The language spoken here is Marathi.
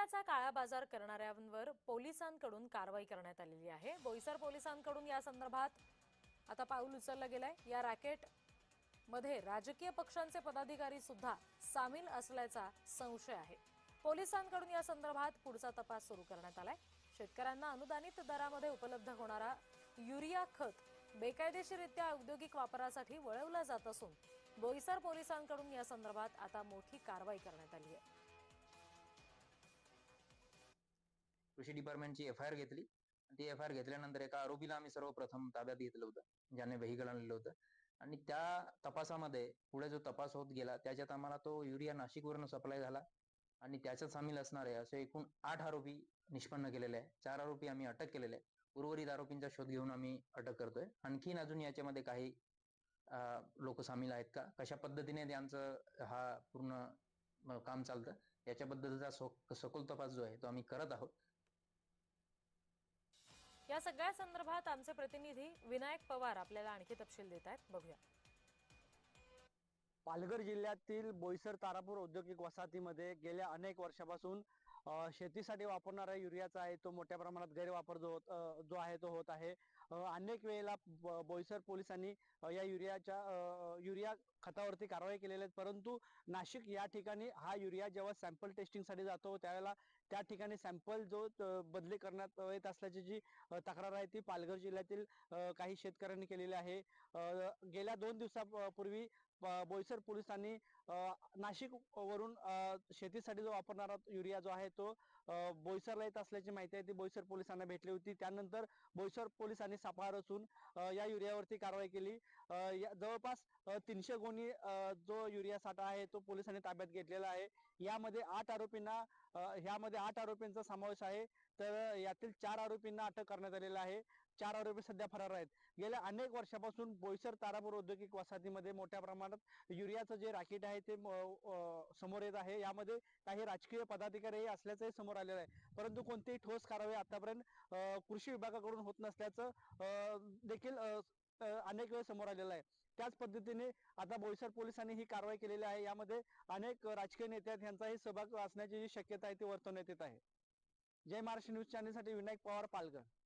युरियाचा काळा बाजार करणाऱ्यांवर पोलिसांकडून कारवाई करण्यात आलेली आहे। बोईसर पोलिसांकडून या संदर्भात आता पाऊल उचललं गेलंय। या रॅकेट मध्ये राजकीय पक्षांचे पदाधिकारी सुद्धा सामील असल्याचा संशय आहे। पोलिसांकडून या संदर्भात पुढचा तपास सुरू करण्यात आलाय। शेतकऱ्यांना अनुदानित दरामध्ये उपलब्ध होणारा युरिया खत बेकायदेशीररित्या औद्योगिक वापरासाठी वळवला जात असून बोईसर पोलिसांकडून या संदर्भात आता मोठी कारवाई करण्यात आली आहे। कृषी डिपार्टमेंटची एफआयआर घेतली। ती एफआयआर घेतल्यानंतर एका आरोपीला आम्ही सर्वप्रथम ताब्यात घेतलं होतं, ज्याने व्हेइकल आणलेलं होतं। आणि त्या तपासामध्ये पुढे जो तपास होत गेला त्याच्यात आम्हाला तो युरिया नाशिकवरून सप्लाय झाला आणि त्याच्यात सामील असणारे असे एकूण 8 आरोपी निष्पन्न केलेले आहे। 4 आरोपी आम्ही अटक केलेले आहे। उर्वरित आरोपींचा शोध घेऊन आम्ही अटक करतोय। आणखीन अजून याच्यामध्ये काही लोक सामील आहेत का, कशा पद्धतीने त्यांचं हा पूर्ण काम चालतं याच्याबद्दलचा सखोल तपास जो आहे तो आम्ही करत आहोत। या सगळ्या संदर्भात आमचे प्रतिनिधी विनायक पवार आपल्याला आणखी तपशील देत आहेत, बघूया। पालघर जिल्ह्यातील बोईसर तारापूर औद्योगिक वसाहतीमध्ये गेल्या अनेक वर्षापासून शेतीसाठी वापरणारा युरियाचा आहे तो मोठ्या प्रमाणात गैरवापर जो आहे तो होत आहे। अनेक वेळेला बोईसर पोलिसांनी या युरिया खतावरती कारवाई केलेली आहे, परंतु नाशिक या ठिकाणी हा युरिया जेव्हा सॅम्पल टेस्टिंगसाठी जातो त्यावेळेला त्या ठिकाणी सॅम्पल जो बदली करण्यात येत असल्याची जी तक्रार आहे ती पालघर जिल्ह्यातील काही शेतकऱ्यांनी केलेली आहे। गेल्या 2 दिवसापूर्वी बोईसर पोलिसांनी नाशिक वरून शेतीसाठी जो वापरणारा युरिया जो आहे तो बोईसरला येत असल्याची माहिती आहे ती बोईसर पोलिसांना भेटली होती। त्यानंतर बोईसर पोलिसांनी सापळा रचून या युरियावरती कारवाई केली। जवळपास 300 गोणी जो युरिया साठा आहे तो पोलिसांनी ताब्यात घेतलेला आहे। यामध्ये 8 आरोपींचा समावेश आहे, तर यातील 4 आरोपींना अटक करण्यात आलेला आहे। 4 आरोपी सध्या फरार आहेत। गेल्या अनेक वर्षापासून बोईसर तारापूर औद्योगिक वसाहतीमध्ये मोठ्या प्रमाणात युरियाचं जे राकेट आहे ते समोर येत आहे। यामध्ये काही राजकीय पदाधिकारी असल्याचंही समोर आलेलं आहे, परंतु कोणतीही ठोस कारवाई आतापर्यंत कृषी विभागाकडून होत नसल्याचं देखील अनेक वेळ समोर आलेलं आहे। त्याच पद्धतीने आता बोईसर पोलिसांनी ही कारवाई केलेली आहे। यामध्ये अनेक राजकीय नेते यांचाही सहभाग असण्याची जी शक्यता आहे ती वर्तवण्यात येत आहे। जय महाराष्ट्र न्यूज चॅनलसाठी विनायक पवार, पालघर।